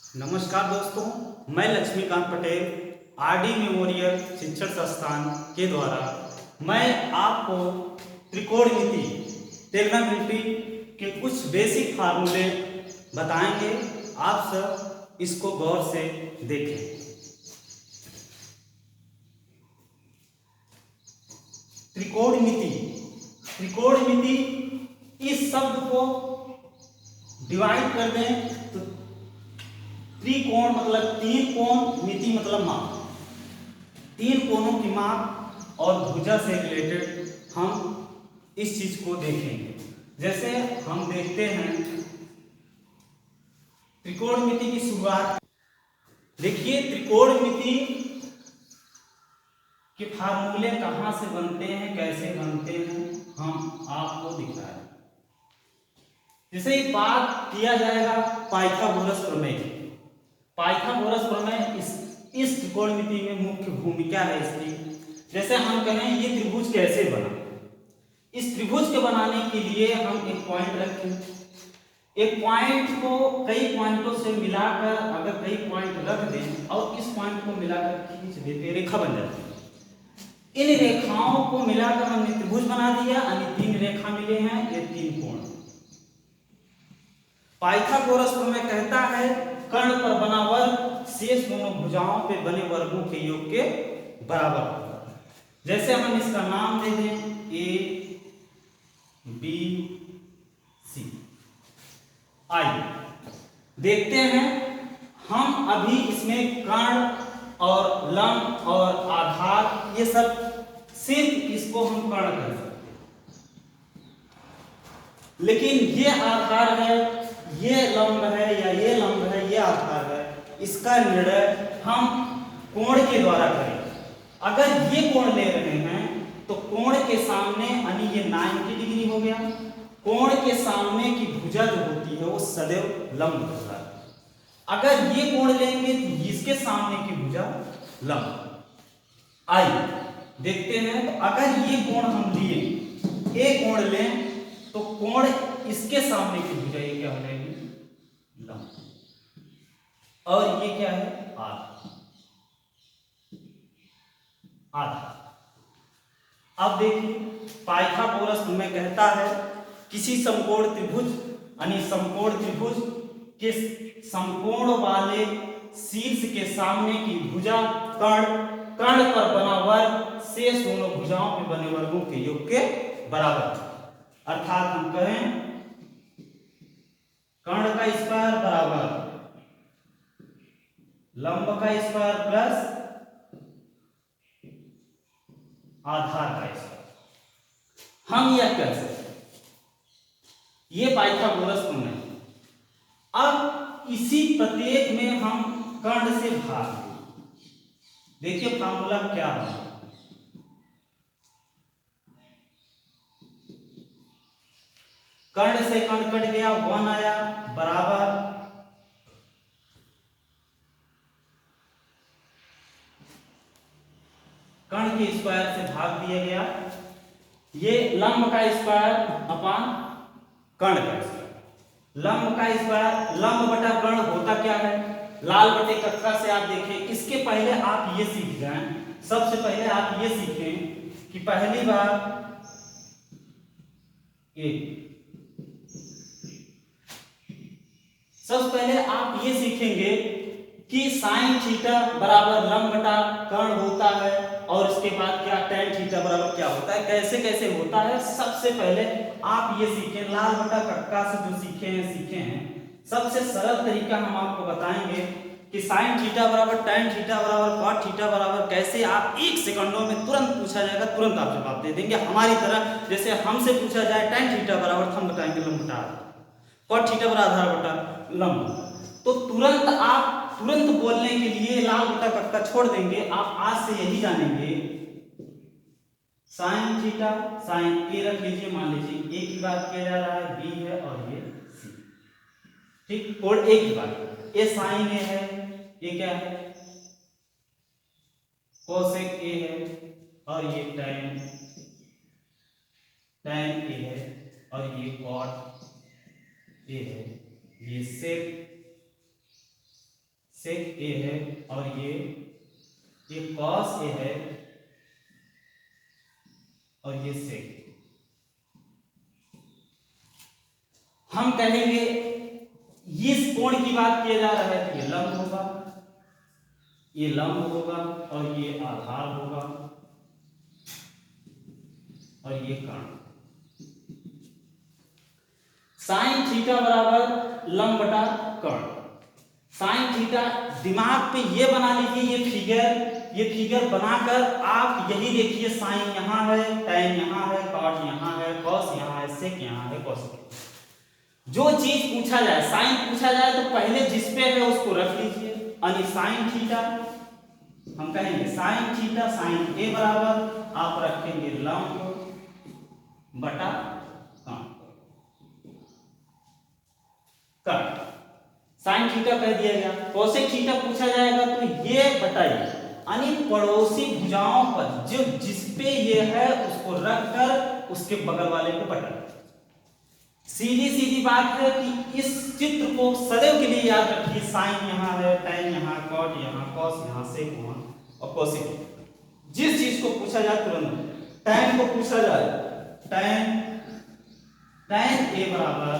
नमस्कार दोस्तों, मैं लक्ष्मीकांत पटेल आरडी मेमोरियल शिक्षण संस्थान के द्वारा मैं आपको त्रिकोणमिति ट्रिग्नोमेट्री के कुछ बेसिक फार्मूले बताएंगे। आप सब इसको गौर से देखें। त्रिकोणमिति त्रिकोणमिति इस शब्द को डिवाइड कर दें तो त्रिकोण मतलब तीन कोण, मिति मतलब माप, तीन कोणों की माप और भुजा से रिलेटेड हम इस चीज को देखेंगे। जैसे हम देखते हैं त्रिकोणमिति की शुरुआत। देखिए त्रिकोणमिति के फार्मूले कहाँ से बनते हैं, कैसे बनते हैं, हम आपको दिखाएं। जैसे ही बात किया जाएगा पाइथागोरस प्रमेय। पाइथागोरस प्रमेय इस त्रिकोणमिति में मुख्य भूमिका है इसकी। जैसे हम कहें ये त्रिभुज कैसे बना, इस त्रिभुज के बनाने के लिए हम एक पॉइंट रखें। एक पॉइंट को कई पॉइंटों से मिलाकर अगर कई पॉइंट रख दें और इस पॉइंट को मिलाकर खींच देते रेखा बन जाती है। इन रेखाओं को मिलाकर हमने त्रिभुज बना दिया, यानी तीन रेखा मिले हैं, ये तीन कोण। पाइथागोरस प्रमेय कहता है कर्ण पर बना वर्ग शेष दोनों भुजाओं पे बने वर्गों के योग के बराबर होता है। जैसे हम इसका नाम दे दें ए बी सी। आइए देखते हैं हम अभी इसमें कर्ण और लंब और आधार ये सब सिर्फ इसको हम कर्ण कर सकते हैं, लेकिन ये आधार है, ये लंब है या ये लंब है, ये आधार है, इसका निर्णय हम कोण के द्वारा करेंगे। अगर ये कोण ले रहे हैं तो कोण के सामने यानी ये 90 डिग्री हो गया, कोण के सामने की भुजा जो होती है वो सदैव लंब होता है। अगर ये कोण लेंगे तो इसके सामने की भुजा लंब। आइए देखते हैं। तो अगर ये कोण हम लिए, ए कोण लें तो कोण इसके सामने की भुजा ये क्या हो जाएगी, लंब। और ये क्या है, आधा। आधा। अब देखिए पाइथागोरस प्रमेय कहता है किसी समकोण त्रिभुज यानी समकोण त्रिभुज के समकोण वाले शीर्ष के सामने की भुजा कर्ण, कर्ण पर बना वर्ग शेष दोनों भुजाओं पे बने वर्गों के योग के बराबर। अर्थात हम कहें कर्ण का स्क्वायर बराबर लंब का स्क्वायर प्लस आधार का स्क्वायर। हम यह कह सकते हैं ये पाइथागोरस प्रमेय। अब इसी प्रत्येक में हम कर्ण से भाग दें। देखिए फार्मूला क्या है। कर्ण से कर्ण कट गया, 1 आया बराबर कर्ण के स्क्वायर से भाग दिया गया, ये लंब का स्क्वायर अपान कर्ण का स्क्वायर। लंब का स्क्वायर, लंब बटा कर्ण होता क्या है, लाल बटे कक्का से आप देखें। इसके पहले आप ये सीख जाएं, सबसे पहले आप ये सीखें कि पहली बार सबसे पहले आप ये सीखेंगे कि साइन थीटा बराबर लंब बटा कर्ण होता है, और इसके बाद क्या tan थीटा बराबर क्या होता है, कैसे कैसे होता है। सबसे पहले आप ये सीखें, लाल बटा कक्का से जो सीखे हैं। सबसे सरल तरीका हम आपको बताएंगे कि साइन थीटा बराबर tan थीटा बराबर cot थीटा बराबर कैसे आप 1 सेकंडों में तुरंत पूछा जाएगा, तुरंत आप जवाब दे देंगे। हमारी तरह जैसे हमसे पूछा जाए tan थीटा बराबर, हम बताएंगे लंब बटा cot थीटा बराबर आधार बटा लंब, तो तुरंत आप तुरंत बोलने के लिए लाल बटा कक्का छोड़ देंगे। आप आज से यही जानेंगे साइन थीटा, साइन ए रख लीजिए, मान लीजिए ए की बात किया जा रहा है, बी है और ये सी, ठीक। और ए की बात, ए साइन ए है, ये क्या है कोसेक ए है, और ये tan ए है, और ये cot ए है, ये सेक सेक ए है और ये कॉस ए है और ये सेक। हम कहेंगे इस कोण की बात किया जा रहा है तो ये लंब होगा, ये लंब होगा और ये आधार होगा और ये कर्ण। साइन थीटा बराबर लंब बटा कर्ण। साइन थीटा दिमाग पे ये बना लीजिए, ये फिगर बनाकर आप यही देखिए, साइन यहाँ है, टैन यहाँ है, कॉट यहाँ है, कॉस यहाँ है, सेक यहाँ है, कोसेक। जो चीज पूछा जाए, साइन पूछा जाए तो पहले जिस पे है उसको रख लीजिए। यानी साइन थीटा हम कहेंगे साइन थीटा साइन ए बराबर आप रखेंगे लंब बटा कर्ण। साइन थीटा कह दिया गया। कोसेक थीटा पूछा जाएगा तो ये बताइए, यानी पड़ोसी भुजाओं पर जो जिस पे ये है उसको रखकर उसके बगल वाले को बटा। सीधी बात है कि इस चित्र को सदैव के लिए याद रखिए, साइन यहाँ है, टैन यहाँ, कॉट यहाँ, कॉस यहाँ, सेक वहाँ और कोसेक। जिस चीज को पूछा जाए तुरंत, टैन को पूछा जाए, टैन ए बराबर,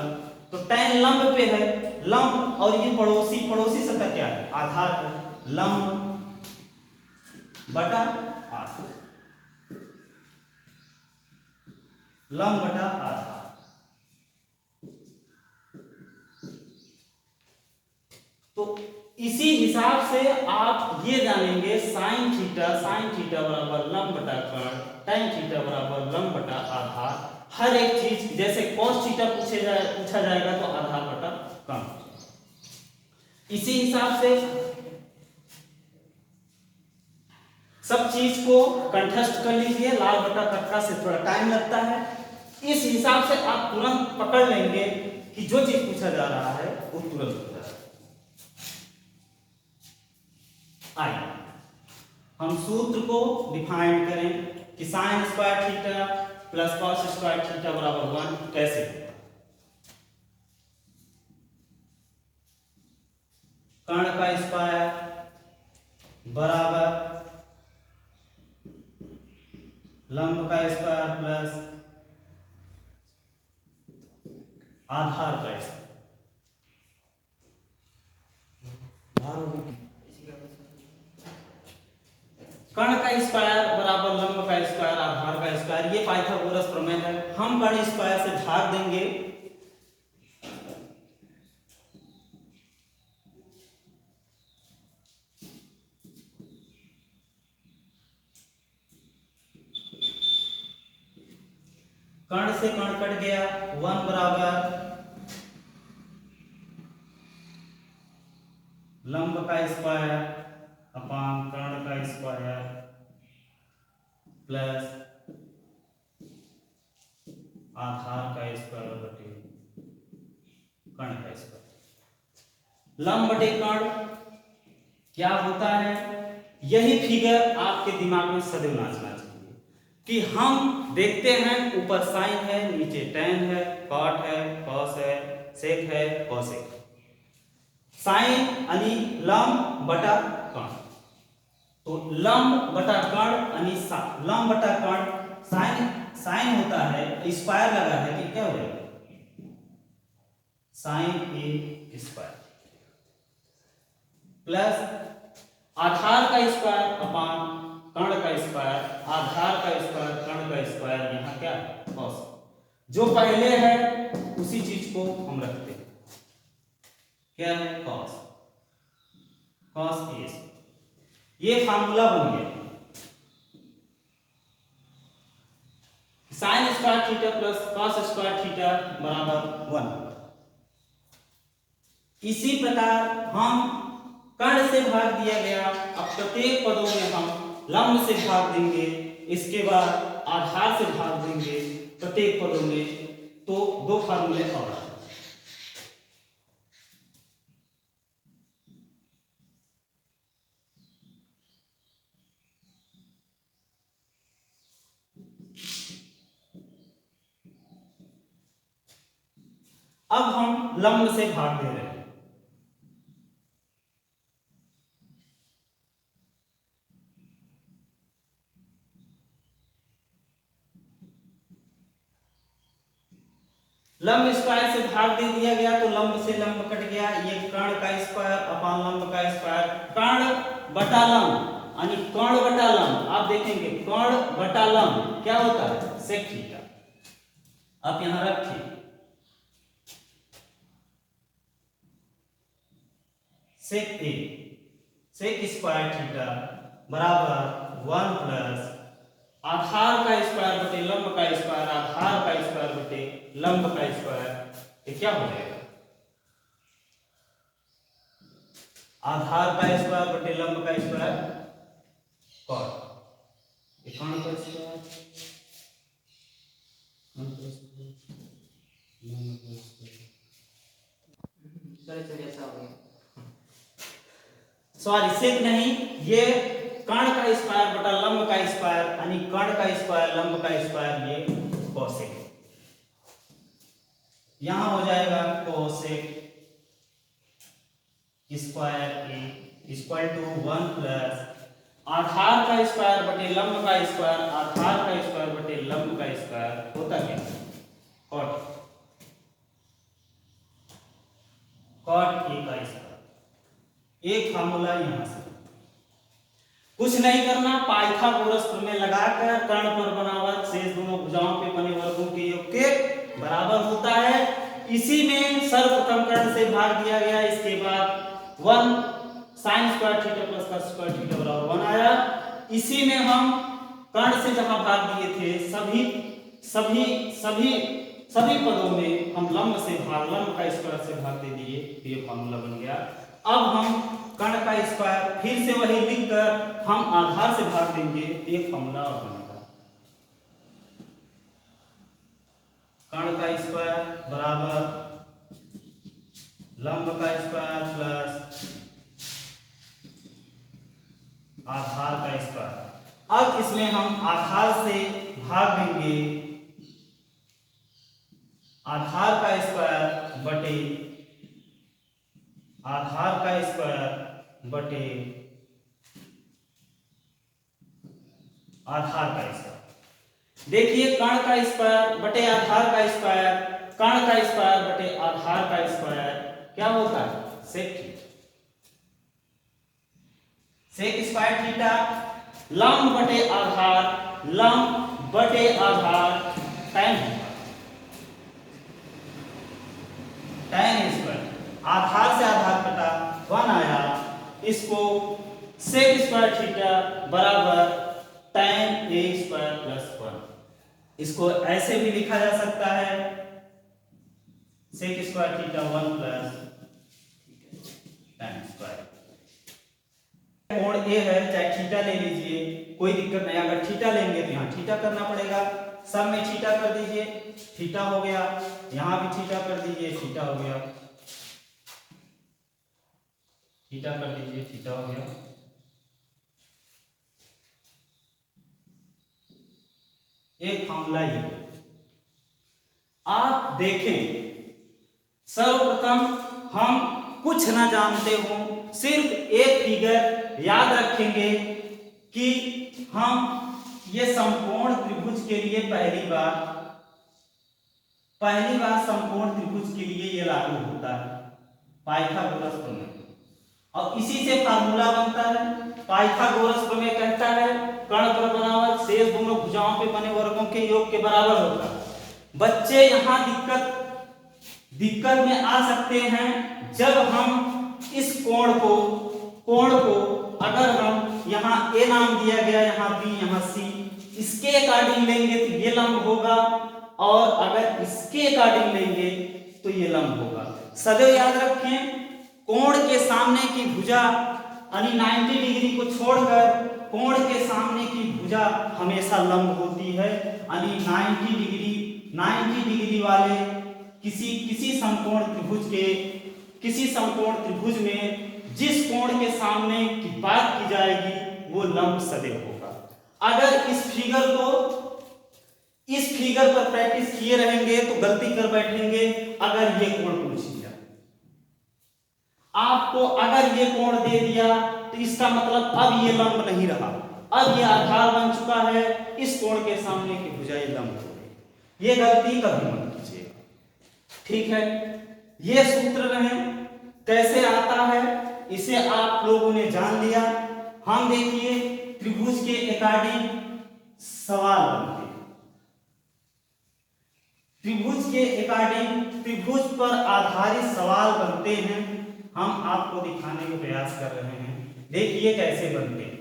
तो टैन लंब पे है, लंब और ये पड़ोसी सतह क्या है, आधार है, लंब बटा आधार, लंब बटा आधार। तो इसी हिसाब से आप ये जानेंगे साइन थीटा बराबर लंब बटा कर्ण, टैन थीटा बराबर लंब बटा आधार। हर एक चीज जैसे cos थीटा पूछा जाएगा तो आधार बटा कर्ण। इसी हिसाब से सब चीज को कंठस्थ कर लीजिए, लाल बटा कक्का से थोड़ा टाइम लगता है। इस हिसाब से आप तुरंत पकड़ लेंगे कि जो चीज पूछा जा रहा है वो तुरंत हो जाएगा। आइए हम सूत्र को डिफाइन करें कि sine square theta plus cos square theta बराबर 1 कैसे। कर्ण का स्क्वायर बराबर लंब का स्क्वायर प्लस आधार का स्क्वायर। कर्ण का स्क्वायर बराबर लंब का स्क्वायर आधार का स्क्वायर, ये पाइथागोरस प्रमेय है। हम कर्ण स्क्वायर से भाग देंगे कर्ण से कर्ण कट गया, 1 बराबर लंब का स्क्वायर अपान कर्ण का स्क्वायर प्लस आधार का स्क्वायर बटे कर्ण का स्क्वायर। लंब बटे कर्ण क्या होता है, यही फिगर आपके दिमाग में सदैव नाचना चाहिए कि हम देखते हैं ऊपर साइन है, नीचे टैन है, कॉट है, कॉस है, सेक है, कोसेक। साइन यानी लंब बटा कर्ण, तो लंब बटा कर्ण यानी लंब बटा कर्ण। साइन होता है, स्क्वायर लगा है कि क्या हो जाएगा, साइन ए स्क्वायर प्लस आधार का स्क्वायर अपान कर्ण का स्क्वायर, आधार का स्क्वायर कर्ण का स्क्वायर, यहां क्या कॉस। जो पहले है उसी चीज को हम रखते हैं, क्या है कॉस, कॉस ए। ये फार्मूला बन गया, sine square theta plus cos square theta बराबर 1। इसी प्रकार हम कर्ण से भाग दिया गया, अब प्रत्येक पदों में हम लंब से भाग देंगे, इसके बाद आधार से भाग देंगे प्रत्येक पदों में, तो 2 फार्मूले और। अब हम लंब से भाग दे रहे हैं, लंब स्क्वायर से भाग दे दिया गया तो लंब से लंब कट गया, ये कर्ण का स्क्वायर अपान लंब का स्क्वायर, कर्ण बटा लंब यानी कर्ण बटा लंब। आप देखेंगे कर्ण बटा लंब क्या होता है, सेक थीटा। आप यहां रखिए सेक ए सेक स्क्वायर थीटा बराबर 1 प्लस आधार का स्क्वायर बटे लंब का स्क्वायर, आधार का स्क्वायर बटे लंब का स्क्वायर। ये क्या हो जाएगा, आधार का स्क्वायर बटे लंब का स्क्वायर कॉट, ये कर्ण का स्क्वायर सॉरी सेक नहीं, ये कर्ण का स्क्वायर बटा लंब का स्क्वायर यानी कर्ण का स्क्वायर लंब का स्क्वायर, ये कोसेक। यहां हो जाएगा cosec square A equal to 1 plus आधार का स्क्वायर बटे लंब का स्क्वायर, आधार का स्क्वायर बटे लंब का स्क्वायर होता क्या, कॉट कॉट ए का स्क्वायर। एक फार्मूला यहां से कुछ नहीं करना, पाइथागोरस प्रमेय लगाकर कर्ण पर बना वर्ग शेष दोनों भुजाओं पे बने वर्गों के योग के बराबर होता है। इसी में सर्वप्रथम कर्ण से भाग दिया गया, इसके बाद 1 sin square theta plus cos square theta बराबर 1 आया। इसी में हम कर्ण से जहां भाग दिए थे सभी सभी सभी सभी पदों में हम लंब से भाग लंब का स्क्वायर से भाग दे दिए, तो ये फार्मूला बन गया। अब हम कर्ण का स्क्वायर फिर से वही लिखकर हम आधार से भाग देंगे, एक फार्मूला और बनेगा, कर्ण का स्क्वायर बराबर लंब का स्क्वायर प्लस आधार का स्क्वायर। अब इसमें हम आधार से भाग देंगे, आधार का स्क्वायर बटे आधार का स्क्वायर बटे आधार का स्क्वायर। देखिए कर्ण का स्क्वायर बटे आधार का स्क्वायर, कर्ण का स्क्वायर बटे आधार का स्क्वायर क्या होता है, sec theta. Sec square theta लंब बटे आधार, लंब बटे आधार tan tan स्क्वायर, आधार से आधार कटा 1 आया, इसको सेक स्क्वायर थीटा बराबर tan a स्क्वायर प्लस 1। इसको ऐसे भी लिखा जा सकता है sec square theta 1 plus tan square. कोण ए है, चाहे थीटा ले लीजिए कोई दिक्कत नहीं, अगर थीटा लेंगे तो यहाँ थीटा करना पड़ेगा, सब में थीटा कर दीजिए, थीटा हो गया, यहाँ भी थीटा कर दीजिए, थीटा हो गया, थीटा कर दीजिए, थीटा हो गया। एक फार्मूला ये आप देखें, सर्वप्रथम हम कुछ ना जानते हो, सिर्फ एक फिगर याद रखेंगे कि हम ये समकोण त्रिभुज के लिए पहली बार समकोण त्रिभुज के लिए ये लागू होता है पाइथागोरस प्रमेय, और इसी से फार्मूला बनता है। पाइथागोरस प्रमेय कहता है कर्ण पर बना वर्ग शेष दोनों भुजाओं पे बने वर्गों के योग के बराबर होता है। बच्चे यहाँ दिक्कत में आ सकते हैं जब हम इस कोण को अगर हम यहाँ a नाम दिया गया, यहाँ b, यहाँ c, इसके अकॉर्डिंग लेंगे तो ये लंब होगा, और अगर इसके अकॉर्डिंग लेंगे तो ये लंब होगा। सदैव याद रखें कोण के सामने की भुजा यानी 90 डिग्री को छोड़कर कोण के सामने की भुजा हमेशा लंब होती है, यानी 90 डिग्री वाले किसी समकोण त्रिभुज में जिस कोण के सामने की बात की जाएगी वो लंब सदैव होगा। अगर इस फिगर पर प्रैक्टिस किए रहेंगे तो गलती कर बैठेंगे। अगर ये कोण पूछ लिया आपको, अगर ये कोण दे दिया तो इसका मतलब अब ये लंब नहीं रहा, अब ये आधार बन चुका है, इस कोण के सामने की भुजा ये लंब हो गई। ये गलती कभी मत कीजिएगा। ठीक है, ये सूत्र है कैसे आता है इसे आप लोगों ने जान लिया। हम देखिए त्रिभुज के अकॉर्डिंग सवाल बनते हैं, त्रिभुज के अकॉर्डिंग त्रिभुज पर आधारित सवाल बनते हैं। हम आपको दिखाने का प्रयास कर रहे हैं, देखिए कैसे बनते हैं।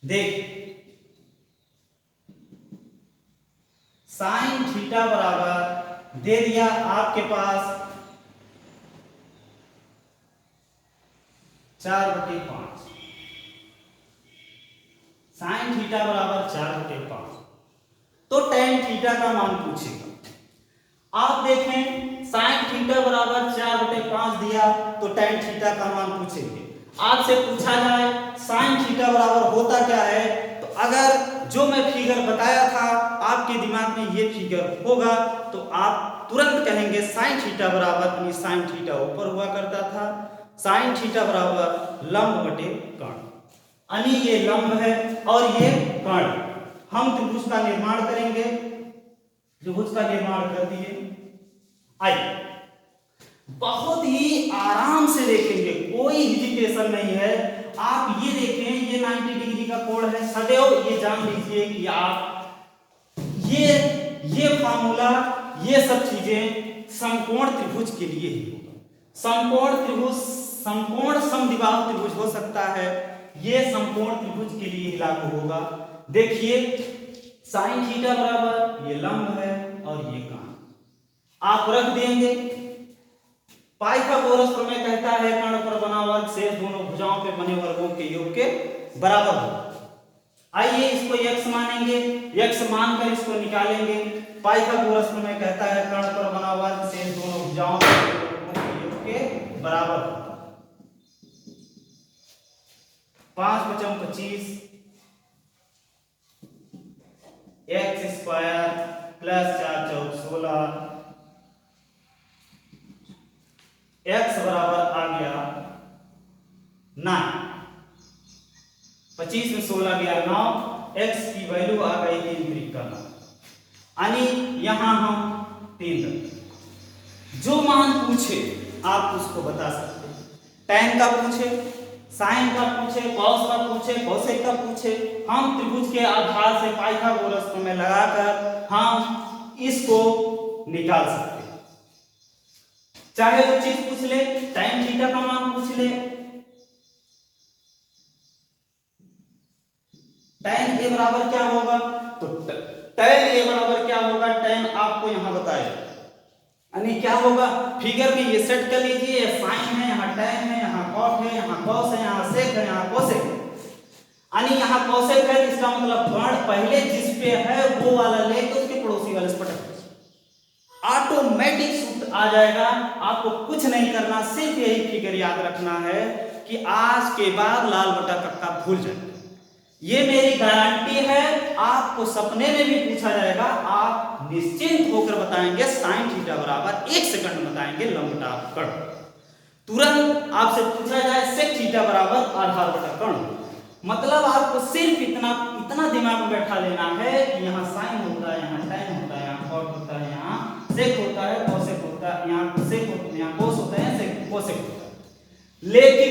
देख, साइन थीटा बराबर दे दिया आपके पास 4/5। साइन थीटा बराबर 4/5, तो टेन थीटा का मान पूछेगा। आप देखें साइन थीटा बराबर 4/5 दिया तो टेन थीटा का मान पूछेंगे। आपसे पूछा जाए साइन थीटा बराबर होता क्या है, तो अगर जो मैं फिगर बताया था आपके दिमाग में ये फिगर होगा तो आप तुरंत कहेंगे साइन थीटा बराबर, साइन थीटा ऊपर हुआ करता था, साइन थीटा बराबर लंब बटे कर्ण, यानी ये लंब है और ये कर्ण। हम त्रिभुज का निर्माण करेंगे, त्रिभुज का निर्माण कर दिए। आइए बहुत ही आराम से देखेंगे, कोई हेजिटेशन नहीं है। आप ये देखें, ये 90 डिग्री का कोण है, सदैव ये जान लीजिए कि आप ये फार्मूला, ये सब चीजें समकोण त्रिभुज के लिए ही होगा। समकोण त्रिभुज, समकोण समद्विबाहु त्रिभुज हो सकता है, ये समकोण त्रिभुज के लिए ही लागू होगा। देखिए साइन थीटा बराबर ये लंब है और ये कर्ण, आप रख देंगे। पाइथागोरस प्रमेय कहता है कर्ण पर बना वर्ग शेष दोनों भुजाओं पे बने वर्गों के योग के बराबर होगा। आइए इसको x मानेंगे, x मानकर इसको निकालेंगे। पाइथागोरस प्रमेय कहता है कर्ण पर बना वर्ग शेष दोनों भुजाओं पे बने वर्गों के योग के बराबर होगा। 5×25 x स्क्वायर प्लस 4 चौक 16, x बराबर आ गया 9, 25 में 16 गया 9, x की वैल्यू आ गई 3 का 9, यानी यहां हम 3 रखें। जो मान पूछे आप उसको बता सकते हैं, tan का पूछे, साइन का पूछे, कॉस का पूछे, कोसेक का पूछे, हम त्रिभुज के आधार से पाइथागोरस प्रमेय लगाकर हम इसको निकाल सकते हैं। चाहे वो चीज पूछ ले, tan थीटा का मान पूछ ले, tan a बराबर क्या होगा, तो tan a बराबर क्या होगा, tan आपको यहां बताएगा, यानी क्या होगा फिगर में ये सेट कर लीजिए, साइन है, यहाँ tan है, यहाँ cot है, यहाँ cos है, यहाँ sec है, यहाँ cosec है, यानी यहाँ cosec है, इसका मतलब कर्ण पहले जिस पे है वो वाला लेके उसके पड़ोसी वाले से पटक, ऑटोमेटिक सूत्र आ जाएगा। आपको कुछ नहीं करना, सिर्फ यही फिगर याद रखना है कि आज के बाद लाल बटा कक्का भूल जाएगा। ये मेरी गारंटी है, आपको सपने में भी पूछा जाएगा, आप निश्चिंत होकर बताएंगे साइन थीटा बराबर 1 सेकंड में बताएंगे लंब बटा कर्ण। तुरंत आपसे पूछा जाए सेक थीटा बराबर आधार बटा कर्ण, मतलब आपको सिर्फ इतना दिमाग में बैठा लेना है कि यहाँ साइन होता है, यहाँ tan होता है, यहाँ cot होता है, यहाँ सेक होता है, कोसेक होता है, यहाँ सेक होता है, यहाँ कोस होता है, सेक कोसेक होता है। लेकिन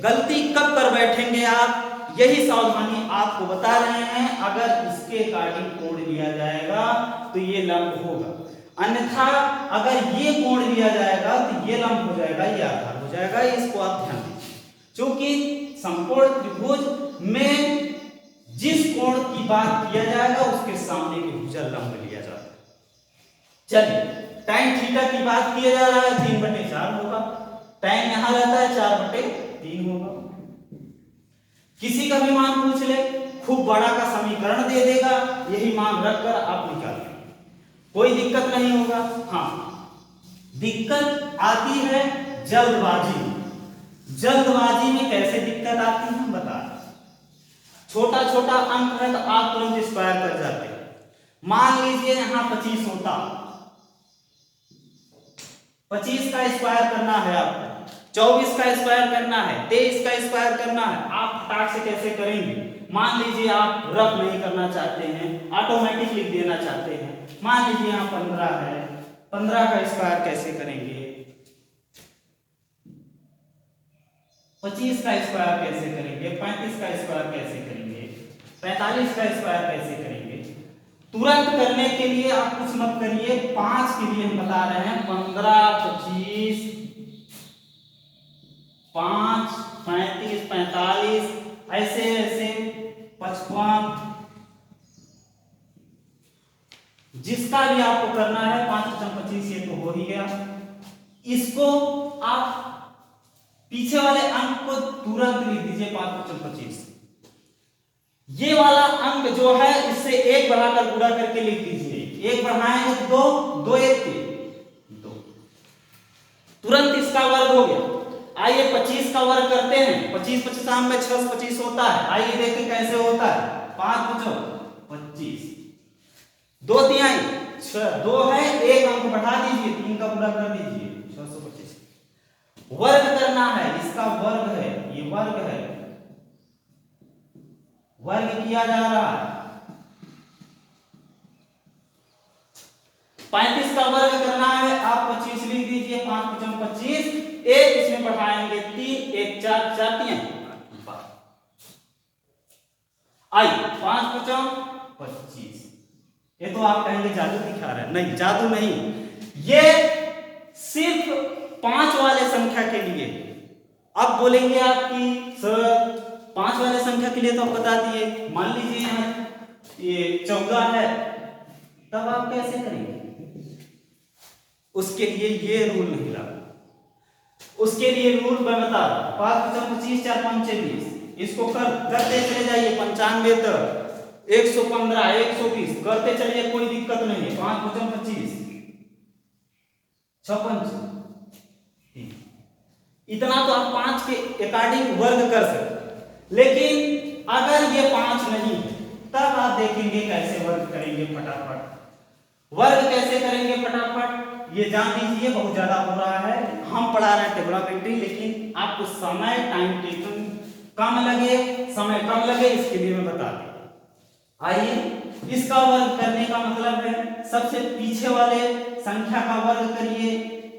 गलती कब कर बैठेंगे आप, यही सावधानी आपको बता रहे हैं। अगर इसके अकॉर्डिंग कोण लिया जाएगा तो ये लंब होगा, अन्यथा अगर ये कोण लिया जाएगा तो ये लंब हो जाएगा, ये आधार हो जाएगा। इसको आप ध्यान दीजिए, क्योंकि समकोण त्रिभुज में जिस कोण की बात किया जाएगा उसके सामने की भुजा लंब लिया जाता है। चलिए tan थीटा की बात किया जा रहा है, 3/4 होगा, tan यहां रहता है 4/3 होगा। किसी का भी मान पूछ ले, खूब बड़ा का समीकरण दे देगा, यही मान रखकर आप निकाल लेंगे, कोई दिक्कत नहीं होगा। हाँ, दिक्कत आती है जल्दबाजी में। जल्दबाजी में कैसे दिक्कत आती है बता, छोटा छोटा अंक है तो आप तुरंत स्क्वायर कर जाते हैं। मान लीजिए यहां 25 होता 25 का स्क्वायर करना है आपको, 24 का स्क्वायर करना है, 23 का स्क्वायर करना है। आप फटाक से कैसे करेंगे? मान लीजिए आप रफ नहीं करना चाहते हैं, ऑटोमेटिक लिख देना चाहते हैं। मान लीजिए यहाँ 15 है, 15 का स्क्वायर कैसे करेंगे? 25 का स्क्वायर कैसे करेंगे? 35 का स्क्वायर कैसे करेंगे? 45 का स्क्वायर कैसे करेंगे? तुरंत करने के लिए आप कुछ मत करिए, 5 के लिए हम बता रहे हैं। 15, 25, 5, 35, 45, ऐसे ऐसे 55, जिसका भी आपको करना है। 5 × 25 ये तो हो ही गया। इसको आप पीछे वाले अंक को तुरंत लिख दीजिए 5 × 25। ये वाला अंक जो है इससे 1 बढ़ाकर गुणा करके लिख दीजिए। 1 बढ़ाएंगे तो 2, 2 1 के 2, तुरंत इसका वर्ग हो गया। आइए 25 का वर्ग करते हैं। 25 25 में 6 25 होता है। आइए देखें कैसे होता है। 5 5 25, 2 3 6, 2 है, 1 अंक बढ़ा दीजिए, 3 का गुणा कर दीजिए, 625। वर्ग करना है, इसका वर्ग है, ये वर्ग है, वर्ग किया जा रहा है। 35 का वर्ग करना है, आप 25 लिख दीजिए। 5 × 25, 1 इसमें बढ़ाएंगे 3, 1 4 4 3 आई 5 × 25। ये तो आप कहेंगे जादू दिखा रहे हैं। नहीं, जादू नहीं, ये सिर्फ 5 वाले संख्या के लिए। अब बोलेंगे आपकी सर 5 वाले संख्या के लिए तो आप बता दिए। मान लीजिए यहाँ ये 14 है, तब आप कैसे करेंगे? उसके लिए ये रूल नहीं लागू। उसके लिए रूल मैं बता रहा हूं। 5 × 25 4 5 26, इसको करते चले जाइए। 95 तक, 115, 120 करते चलिए, कोई दिक्कत नहीं है। 5 × 25 6 5, इतना तो आप 5 के अकॉर्डिंग वर्ग कर सकते। लेकिन अगर ये 5 नहीं है, तब आप देखेंगे कैसे वर्ग करेंगे फटाफट। वर्ग कैसे करेंगे फटाफट ये जान लीजिए। बहुत ज्यादा हो रहा है, हम पढ़ा रहे हैं टेबलामेट्री, लेकिन आपको समय टाइम टेकन कम लगे, समय कम लगे, इसके लिए मैं बता दूं। आइए इसका वर्ग करने का मतलब है, सबसे पीछे वाले संख्या का वर्ग करिए।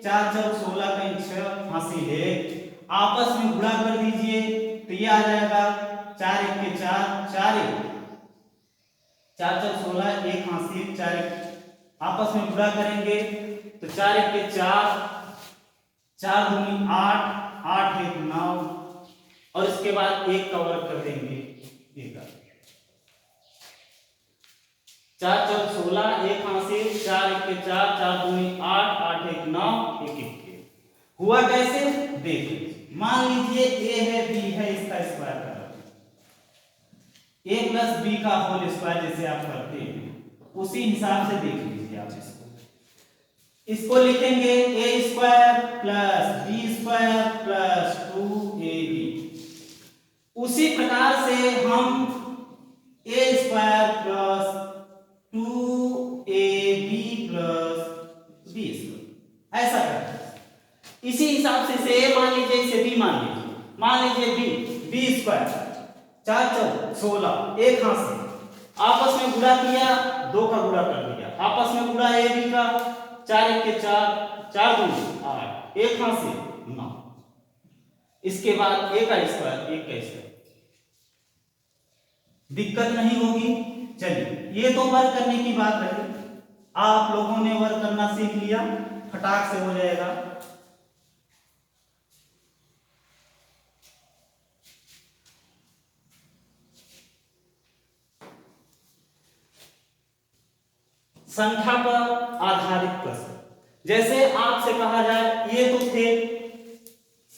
4 × 16 का 6 हासिल है, आपस में गुणा कर दीजिए तो ये आ जाएगा 4 1 के 4 4 1, 4 × 16 1 हासिल, 4 1 आपस में गुणा करेंगे तो 4 1 के 4, 4 दूनी 8, 8 1 9, और इसके बाद 1 का वर्ग कर देंगे। 4 × 16 1 हासिल, 4 1 के 4, 4 दूनी 8, 8 1 9, 1 1 हुआ कैसे देख लीजिए। मान लीजिए a है, b है, इसका स्क्वायर करें, a + b का होल स्क्वायर जैसे आप करते हैं, उसी हिसाब से देख लीजिए आप इसको लिखेंगे a² + b² + 2ab। उसी प्रकार से हम a² + 2ab + b² ऐसा करते हैं। इसी हिसाब से इसे a मान लीजिए, इसे b मान लीजिए, b² 4 × 16 1 हासिल, आपस में गुणा किया, 2 का गुणा कर दिया, आपस में गुणा a b का, 4 1 के 4, 4 दूनी 8, 1 हासिल 9, इसके बाद a का स्क्वायर 1 का स्क्वायर। दिक्कत नहीं होगी। चलिए ये तो वर्ग करने की बात रही, आप लोगों ने वर्ग करना सीख लिया, फटाक से हो जाएगा। संख्या पर आधारित प्रश्न, जैसे आपसे कहा जाए ये तो थे,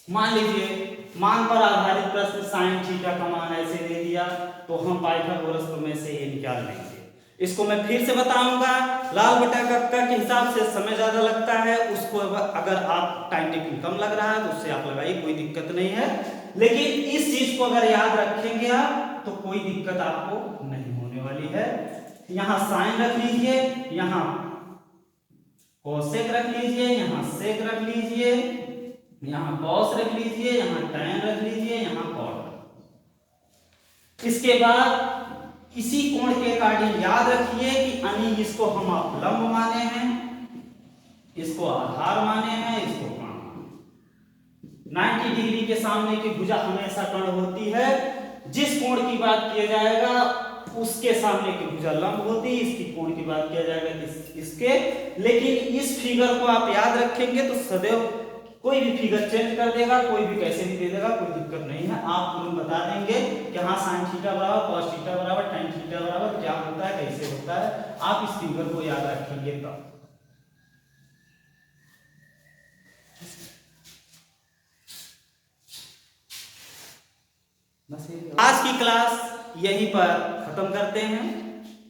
मान लीजिए मान पर आधारित प्रश्न, sin थीटा का मान ऐसे दे दिया, तो हम पाइथागोरस प्रमेय से ये निकाल लेंगे। इसको मैं फिर से बताऊंगा, लाल बटा कक्का के हिसाब से समय ज्यादा लगता है, उसको अगर आप टाइम टेकिंग कम लग रहा है तो उससे आप लगाइए, कोई दिक्कत नहीं है। लेकिन इस चीज को अगर याद रखेंगे आप तो कोई दिक्कत आपको नहीं होने वाली है। यहां साइन रख लीजिए, यहां कोसेक रख लीजिए, यहाँ सेक रख लीजिए, यहाँ कॉस रख लीजिए, यहाँ tan रख लीजिए, यहाँ cot। इसके बाद इसी कोण के अकॉर्डिंग याद रखिए कि अनिल इसको हम लंब माने हैं, इसको आधार माने हैं, इसको कर्ण माने। 90 डिग्री के सामने की भुजा हमेशा कर्ण होती है। जिस कोण की बात किया जाएगा उसके सामने की भुजा लंब होती है, इसकी कोण की बात किया जाएगा इसके। लेकिन इस फिगर को आप याद रखेंगे तो सदैव कोई भी फिगर चेंज कर देगा, कोई भी कैसे भी दे देगा, कोई दिक्कत नहीं है। आप तुरंत बता देंगे कि हाँ sin थीटा बराबर cos थीटा बराबर tan थीटा बराबर क्या होता है, कैसे होता है। आप इस फिगर को याद रखेंगे तब। आज की क्लास यहीं पर खत्म करते हैं।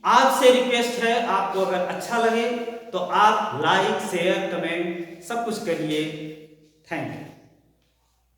आपसे रिक्वेस्ट है, आपको अगर अच्छा लगे तो आप लाइक शेयर कमेंट सब कुछ करिए। Thank you.